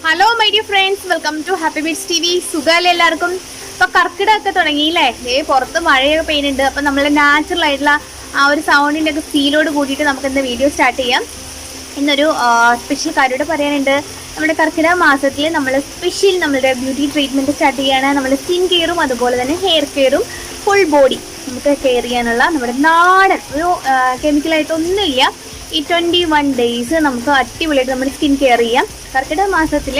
Hello my dear friends, welcome to happybeadstv. സുഖമല്ലേ എല്ലാവർക്കും? ഇപ്പോൾ കർക്കിടകമൊക്കെ തുടങ്ങിയില്ലേ? പുറത്ത് മഴയൊക്കെ പെയ്യുന്നുണ്ട്. അപ്പോൾ നമ്മൾ നാച്ചുറൽ ആയിട്ടുള്ള ആ ഒരു സൗണ്ടിൻ്റെ ഒക്കെ ഫീലോട് കൂടിയിട്ട് നമുക്ക് ഇന്ന് വീഡിയോ സ്റ്റാർട്ട് ചെയ്യാം. ഇന്നൊരു സ്പെഷ്യൽ കാര്യമായിട്ട് പറയാനുണ്ട്. നമ്മുടെ കർക്കിടക മാസത്തിൽ നമ്മൾ സ്പെഷ്യൽ നമ്മളുടെ ബ്യൂട്ടി ട്രീറ്റ്മെൻറ്റ് സ്റ്റാർട്ട് ചെയ്യുകയാണ്. നമ്മുടെ സ്കിൻ കെയറും അതുപോലെ തന്നെ ഹെയർ കെയറും ഫുൾ ബോഡി നമുക്ക് കെയർ ചെയ്യാനുള്ള നമ്മുടെ നാടൻ ഒരു കെമിക്കലായിട്ടൊന്നുമില്ല. ഈ 21 ഡേയ്സ് നമുക്ക് അടിപൊളിയായിട്ട് നമ്മുടെ സ്കിൻ കെയർ ചെയ്യാം. കർക്കിടക മാസത്തിൽ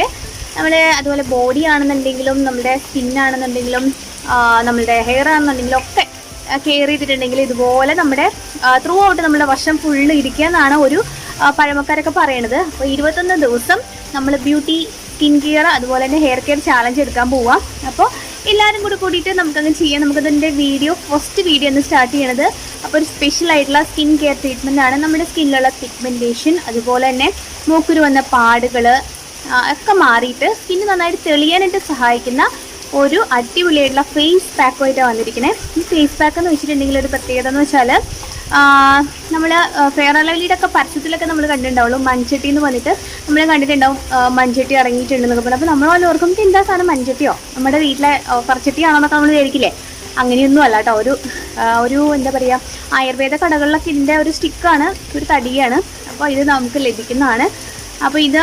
നമ്മുടെ അതുപോലെ ബോഡി ആണെന്നുണ്ടെങ്കിലും നമ്മുടെ സ്കിന്നാണെന്നുണ്ടെങ്കിലും നമ്മുടെ ഹെയർ ആണെന്നുണ്ടെങ്കിലും ഒക്കെ കെയർ ചെയ്തിട്ടുണ്ടെങ്കിൽ ഇതുപോലെ നമ്മുടെ ത്രൂ ഔട്ട് നമ്മുടെ വർഷം ഫുള്ള് ഇരിക്കുക എന്നാണ് ഒരു പഴമക്കാരൊക്കെ പറയണത്. അപ്പോൾ 21 ദിവസം നമ്മൾ ബ്യൂട്ടി സ്കിൻ കെയർ അതുപോലെ തന്നെ ഹെയർ കെയർ ചാലഞ്ച് എടുക്കാൻ പോവാം. അപ്പോൾ എല്ലാവരും കൂടി കൂടിയിട്ട് നമുക്കങ്ങ് ചെയ്യാം. നമുക്കതിൻ്റെ ഫസ്റ്റ് വീഡിയോ ഒന്ന് സ്റ്റാർട്ട് ചെയ്യണത് അപ്പോൾ ഒരു സ്പെഷ്യൽ ആയിട്ടുള്ള സ്കിൻ കെയർ ട്രീറ്റ്മെൻ്റ് ആണ്. നമ്മുടെ സ്കിന്നിലുള്ള പിഗ്മെൻറ്റേഷൻ അതുപോലെ തന്നെ മൂക്കുരു വന്ന പാടുകൾ ഒക്കെ മാറിയിട്ട് സ്കിന്ന് നന്നായിട്ട് തെളിയാനായിട്ട് സഹായിക്കുന്ന ഒരു അടിപൊളിയായിട്ടുള്ള ഫേസ് പാക്കുമായിട്ടാണ് വന്നിരിക്കുന്നത്. ഈ ഫേസ് പാക്ക് എന്ന് വെച്ചിട്ടുണ്ടെങ്കിൽ ഒരു പ്രത്യേകത എന്ന് വെച്ചാൽ നമ്മൾ ഫെയർ ആൻഡ് ലവ്ലിയുടെ ഒക്കെ പരസ്യത്തിലൊക്കെ നമ്മൾ കണ്ടിട്ടുണ്ടാവുള്ളൂ. മൺചട്ടി എന്ന് പറഞ്ഞിട്ട് നമ്മൾ കണ്ടിട്ടുണ്ടാവും, മൺചട്ടി ഇറങ്ങിയിട്ടുണ്ടെന്നൊക്കെ പറഞ്ഞു. അപ്പോൾ നമ്മൾ വല്ല ഓർക്കും എന്താ സാധനം മൺചട്ടിയോ നമ്മുടെ വീട്ടിലെ കറച്ചട്ടിയാണെന്നൊക്കെ നമ്മൾ വിചാരിക്കില്ലേ? അങ്ങനെയൊന്നും അല്ല കേട്ടോ. ഒരു എന്താ പറയുക, ആയുർവേദ കടകളിലൊക്കെ ഇതിൻ്റെ ഒരു സ്റ്റിക്കാണ്, ഒരു തടിയാണ്. അപ്പോൾ ഇത് നമുക്ക് ലഭിക്കുന്നതാണ്. അപ്പോൾ ഇത്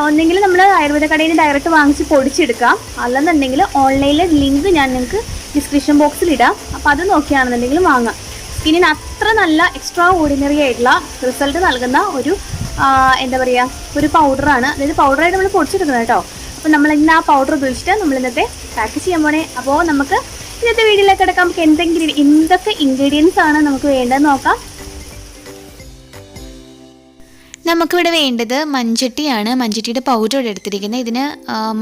ഒന്നെങ്കിൽ നമ്മൾ ആയുർവേദ കടയിൽ നിന്ന് ഡയറക്റ്റ് വാങ്ങിച്ച് പൊടിച്ചെടുക്കാം, അല്ലെന്നുണ്ടെങ്കിൽ ഓൺലൈനിലെ ലിങ്ക് ഞാൻ നിങ്ങൾക്ക് ഡിസ്ക്രിപ്ഷൻ ബോക്സിൽ ഇടാം. അപ്പോൾ അത് നോക്കിയാണെന്നുണ്ടെങ്കിൽ വാങ്ങാം. സ്കിന്നിന് അത്ര നല്ല എക്സ്ട്രാ ഓർഡിനറി ആയിട്ടുള്ള റിസൾട്ട് നൽകുന്ന ഒരു എന്താ പറയുക, ഒരു പൗഡറാണ്. അതായത് പൗഡറായിട്ട് നമ്മൾ പൊടിച്ചെടുക്കുന്നത് കേട്ടോ. അപ്പോൾ നമ്മൾ ഇന്ന് ആ പൗഡർ ഉപയോഗിച്ചിട്ട് നമ്മൾ ഇന്നത്തെ പാക്ക് ചെയ്യാൻ പോണേ. അപ്പോൾ നമുക്ക് ഇന്നത്തെ വീഡിയോയിലേക്ക് കിടക്കാം. നമുക്ക് എന്തൊക്കെ ഇൻഗ്രീഡിയൻസ് ആണ് നമുക്ക് വേണ്ടതെന്ന് നോക്കാം. നമുക്കിവിടെ വേണ്ടത് മൺചട്ടിയാണ്. മൺചട്ടിയുടെ പൗഡർ ഇവിടെ എടുത്തിരിക്കുന്നത്. ഇതിന്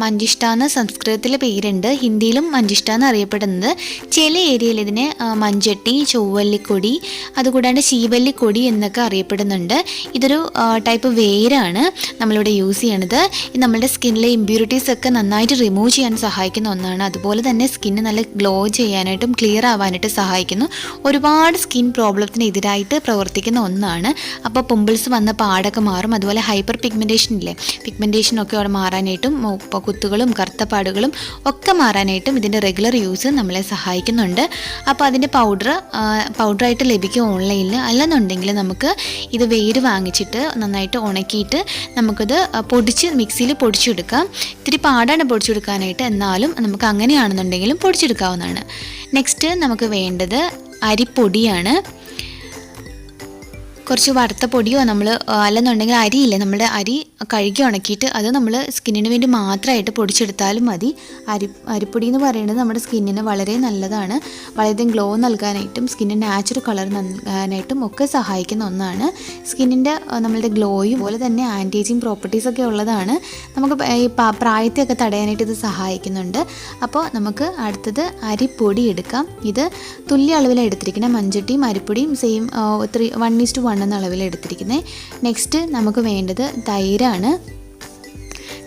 മഞ്ജിഷ്ഠ എന്ന് സംസ്കൃതത്തിലെ പേരുണ്ട്, ഹിന്ദിയിലും മഞ്ജിഷ്ഠ എന്ന് അറിയപ്പെടുന്നത്. ചില ഏരിയയിൽ ഇതിന് മൺചട്ടി, ചൊവ്വല്ലിക്കൊടി, അതുകൂടാണ്ട് ശീവല്ലിക്കൊടി എന്നൊക്കെ അറിയപ്പെടുന്നുണ്ട്. ഇതൊരു ടൈപ്പ് വേരാണ് നമ്മളിവിടെ യൂസ് ചെയ്യണത്. ഇത് നമ്മളുടെ സ്കിന്നിലെ ഇമ്പ്യൂരിറ്റീസ് ഒക്കെ നന്നായിട്ട് റിമൂവ് ചെയ്യാൻ സഹായിക്കുന്ന ഒന്നാണ്. അതുപോലെ തന്നെ സ്കിന്ന് നല്ല ഗ്ലോ ചെയ്യാനായിട്ടും ക്ലിയർ ആവാനായിട്ട് സഹായിക്കുന്നു. ഒരുപാട് സ്കിൻ പ്രോബ്ലത്തിന് എതിരായിട്ട് പ്രവർത്തിക്കുന്ന ഒന്നാണ്. അപ്പോൾ പിമ്പിൾസ് വന്ന പാടൊക്കെ മാറും. അതുപോലെ ഹൈപ്പർ പിഗ്മെൻറ്റേഷൻ ഇല്ലേ, പിഗ്മെൻറ്റേഷനൊക്കെ അവിടെ മാറാനായിട്ടും കുത്തുകളും കറുത്തപ്പാടുകളും ഒക്കെ മാറാനായിട്ടും ഇതിൻ്റെ റെഗുലർ യൂസ് നമ്മളെ സഹായിക്കുന്നുണ്ട്. അപ്പോൾ അതിൻ്റെ പൗഡറായിട്ട് ലഭിക്കും ഓൺലൈനിൽ. അല്ലെന്നുണ്ടെങ്കിൽ നമുക്ക് ഇത് വേര് വാങ്ങിച്ചിട്ട് നന്നായിട്ട് ഉണക്കിയിട്ട് നമുക്കത് മിക്സിയിൽ പൊടിച്ചെടുക്കാം. ഇത്തിരി പാടാണ് പൊടിച്ചെടുക്കാനായിട്ട്, എന്നാലും നമുക്ക് അങ്ങനെയാണെന്നുണ്ടെങ്കിലും പൊടിച്ചെടുക്കാവുന്നതാണ്. നെക്സ്റ്റ് നമുക്ക് വേണ്ടത് അരിപ്പൊടിയാണ്. കുറച്ച് വറുത്ത പൊടിയോ അല്ലെന്നുണ്ടെങ്കിൽ അരിയില്ലേ, നമ്മുടെ അരി കഴുകി ഉണക്കിയിട്ട് അത് നമ്മൾ സ്കിന്നിന് വേണ്ടി മാത്രമായിട്ട് പൊടിച്ചെടുത്താലും മതി. അരിപ്പൊടി എന്ന് പറയുന്നത് നമ്മുടെ സ്കിന്നിന് വളരെ നല്ലതാണ്. വളരെയധികം ഗ്ലോ നൽകാനായിട്ടും സ്കിന്നിന് നാച്ചുറൽ കളർ നൽകാനായിട്ടും ഒക്കെ സഹായിക്കുന്ന ഒന്നാണ്. സ്കിന്നിൻ്റെ നമ്മളുടെ ഗ്ലോയും അതുപോലെ തന്നെ ആൻറ്റി ഏജിങ് പ്രോപ്പർട്ടീസൊക്കെ ഉള്ളതാണ്. നമുക്ക് ഈ പ്രായത്തെയൊക്കെ തടയാനായിട്ട് ഇത് സഹായിക്കുന്നുണ്ട്. അപ്പോൾ നമുക്ക് അടുത്തത് അരിപ്പൊടി എടുക്കാം. ഇത് തുല്യ അളവിലാണ് എടുത്തിരിക്കുന്നത്. മൺചട്ടിയും അരിപ്പൊടിയും സെയിം 1:1 എന്ന അളവിൽ എടുത്തിരിക്കുന്നത്. നെക്സ്റ്റ് നമുക്ക് വേണ്ടത് തൈരാണ്.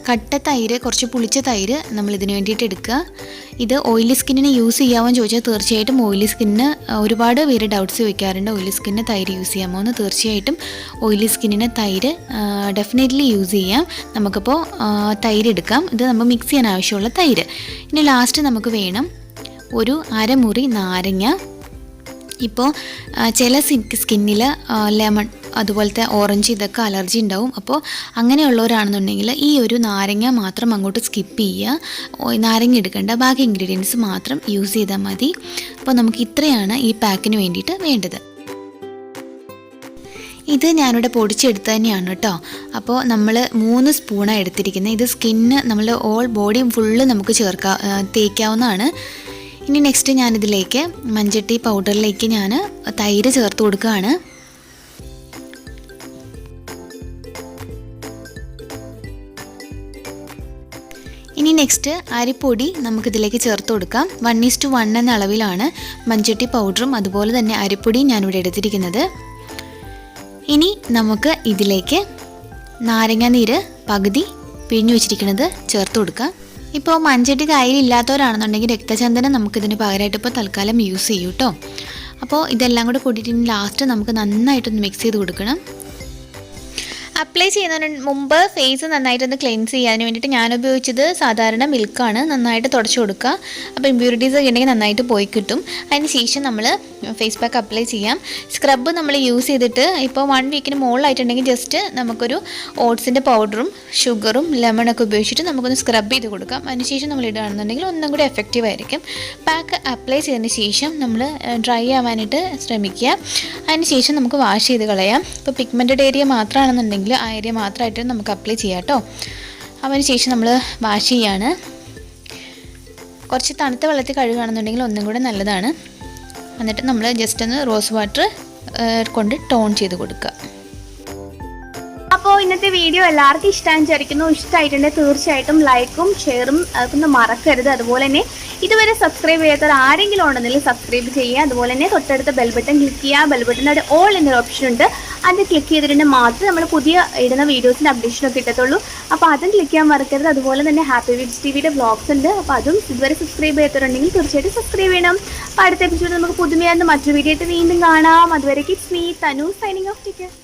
കട്ട തൈര്, കുറച്ച് പുളിച്ച തൈര് നമ്മൾ ഇതിന് വേണ്ടിയിട്ട് എടുക്കുക. ഇത് ഓയിലി സ്കിന്നിന് യൂസ് ചെയ്യാമോ എന്ന് ചോദിച്ചാൽ തീർച്ചയായിട്ടും ഓയിലി സ്കിന്നിന് ഒരുപാട് പേര് ഡൗട്ട്സ് ചോദിക്കാറുണ്ട്. ഓയിലി സ്കിന്നിന് തൈര് യൂസ് ചെയ്യാമോ എന്ന്. തീർച്ചയായിട്ടും ഓയിലി സ്കിന്നിന് തൈര് ഡെഫിനറ്റ്ലി യൂസ് ചെയ്യാം. നമുക്കിപ്പോൾ തൈര് എടുക്കാം. ഇത് നമ്മൾ മിക്സ് ചെയ്യാൻ ആവശ്യമുള്ള തൈര്. ഇനി ലാസ്റ്റ് നമുക്ക് വേണം ഒരു അരമുറി നാരങ്ങ. ഇപ്പോൾ ചില സ്കിന്നിൽ ലെമൺ അതുപോലത്തെ ഓറഞ്ച് ഇതൊക്കെ അലർജി ഉണ്ടാവും. അപ്പോൾ അങ്ങനെയുള്ളവരാണെന്നുണ്ടെങ്കിൽ ഈ ഒരു നാരങ്ങ മാത്രം അങ്ങോട്ട് സ്കിപ്പ് ചെയ്യുക. നാരങ്ങ എടുക്കേണ്ട, ബാക്കി ഇൻഗ്രീഡിയൻസ് മാത്രം യൂസ് ചെയ്താൽ മതി. അപ്പോൾ നമുക്ക് ഇത്രയാണ് ഈ പാക്കിന് വേണ്ടിയിട്ട് വേണ്ടത്. ഇത് ഞാനിവിടെ പൊടിച്ചെടുത്ത് തന്നെയാണ് കേട്ടോ. അപ്പോൾ നമ്മൾ 3 സ്പൂണാണ് എടുത്തിരിക്കുന്നത്. ഇത് സ്കിന്ന് നമ്മൾ ഓൾ ബോഡി ഫുള്ള് നമുക്ക് തേക്കാവുന്നതാണ്. ഇനി നെക്സ്റ്റ് ഞാനിതിലേക്ക് മൺചട്ടി പൗഡറിലേക്ക് ഞാൻ തൈര് ചേർത്ത് കൊടുക്കുകയാണ്. ഇനി നെക്സ്റ്റ് അരിപ്പൊടി നമുക്കിതിലേക്ക് ചേർത്ത് കൊടുക്കാം. 1:1 എന്ന അളവിലാണ് മൺചട്ടി പൗഡറും അതുപോലെ തന്നെ അരിപ്പൊടിയും ഞാനിവിടെ എടുത്തിരിക്കുന്നത്. ഇനി നമുക്ക് ഇതിലേക്ക് നാരങ്ങ നീര് പകുതി പിഴിഞ്ഞു വെച്ചിരിക്കുന്നത് ചേർത്ത് കൊടുക്കാം. ഇപ്പോൾ മൺചട്ടി കയ്യിലില്ലാത്തവരാണെന്നുണ്ടെങ്കിൽ രക്തചന്ദനം നമുക്കിതിന് പകരമായിട്ട് ഇപ്പോൾ തൽക്കാലം യൂസ് ചെയ്യും കേട്ടോ. അപ്പോൾ ഇതെല്ലാം കൂടെ കൂട്ടിയിട്ട് ലാസ്റ്റ് നമുക്ക് നന്നായിട്ടൊന്ന് മിക്സ് ചെയ്ത് കൊടുക്കണം. അപ്ലൈ ചെയ്യുന്നതിന് മുമ്പ് ഫേസ് നന്നായിട്ടൊന്ന് ക്ലെൻസ് ചെയ്യാൻ വേണ്ടിയിട്ട് ഞാൻ ഉപയോഗിച്ചത് സാധാരണ മിൽക്കാണ്. നന്നായിട്ട് തുടച്ചു കൊടുക്കുക. അപ്പോൾ ഇമ്പ്യൂരിറ്റീസ് ഒക്കെ ഉണ്ടെങ്കിൽ നന്നായിട്ട് പോയി കിട്ടും. അതിന് ശേഷം നമ്മൾ ഫേസ് പാക്ക് അപ്ലൈ ചെയ്യാം. സ്ക്രബ്ബ് നമ്മൾ യൂസ് ചെയ്തിട്ട് ഇപ്പോൾ 1 വീക്കിന് മുകളിലായിട്ടുണ്ടെങ്കിൽ ജസ്റ്റ് നമുക്കൊരു ഓട്സിൻ്റെ പൗഡറും ഷുഗറും ലെമണൊക്കെ ഉപയോഗിച്ചിട്ട് നമുക്കൊന്ന് സ്ക്രബ് ചെയ്ത് കൊടുക്കാം. അതിനുശേഷം നമ്മൾ ഇടുകയാണെന്നുണ്ടെങ്കിൽ ഒന്നും കൂടി എഫക്റ്റീവ് ആയിരിക്കും. പാക്ക് അപ്ലൈ ചെയ്തതിന് ശേഷം നമ്മൾ ഡ്രൈ ആവാനായിട്ട് ശ്രമിക്കുക. അതിന് ശേഷം നമുക്ക് വാഷ് ചെയ്ത് കളയാം. ഇപ്പോൾ പിഗ്മെൻറ്റഡ് ഏരിയ മാത്രമാണെന്നുണ്ടെങ്കിൽ ആ ഏരിയ മാത്രമായിട്ട് നമുക്ക് അപ്ലൈ ചെയ്യാം കേട്ടോ. അതിന് ശേഷം നമ്മൾ വാഷ് ചെയ്യാണ്. കുറച്ച് തണുത്ത വെള്ളത്തിൽ കഴുകുകയാണെന്നുണ്ടെങ്കിൽ ഒന്നും കൂടെ നല്ലതാണ്. എന്നിട്ട് നമ്മൾ ജസ്റ്റ് ഒന്ന് റോസ് വാട്ടർ കൊണ്ട് ടോൺ ചെയ്ത് കൊടുക്കുക. അപ്പോൾ ഇന്നത്തെ വീഡിയോ എല്ലാവർക്കും ഇഷ്ടമാണെന്ന് വിചാരിക്കുന്നു. ഇഷ്ടമായിട്ടുണ്ടെങ്കിൽ തീർച്ചയായിട്ടും ലൈക്കും ഷെയറും അതൊന്നും മറക്കരുത്. അതുപോലെ തന്നെ ഇതുവരെ സബ്സ്ക്രൈബ് ചെയ്യാത്തവർ ആരെങ്കിലും ഉണ്ടെങ്കിൽ സബ്സ്ക്രൈബ് ചെയ്യുക. അതുപോലെ തന്നെ തൊട്ടടുത്ത ബെൽ ബട്ടൺ ക്ലിക്ക് ചെയ്യുക. ബെൽ ബട്ടണിൻ്റെ ഓൾ എന്നൊരു ഓപ്ഷൻ ഉണ്ട്. അത് ക്ലിക്ക് ചെയ്തിട്ടുണ്ടെങ്കിൽ മാത്രമേ നമ്മൾ പുതിയ ഇടുന്ന വീഡിയോസിൻ്റെ അപ്ഡേഷനൊക്കെ കിട്ടത്തുള്ളൂ. അപ്പോൾ അതും ക്ലിക്ക് ചെയ്യാൻ മറക്കരുത്. അതുപോലെ തന്നെ ഹാപ്പി ബീഡ്സ് ടിവിയുടെ വ്ളോഗ്സ് ഉണ്ട്. അപ്പോൾ അതും ഇതുവരെ സബ്സ്ക്രൈബ് ചെയ്യാത്തവരുണ്ടെങ്കിൽ തീർച്ചയായിട്ടും സബ്സ്ക്രൈബ് ചെയ്യണം. അപ്പോൾ അടുത്ത എപ്പിസോഡ് നമുക്ക് പുതുമയായിരുന്ന മറ്റൊരു വീഡിയോ ആയിട്ട് വീണ്ടും കാണാം. അതുവരെ it's me Tanu signing off. Take care.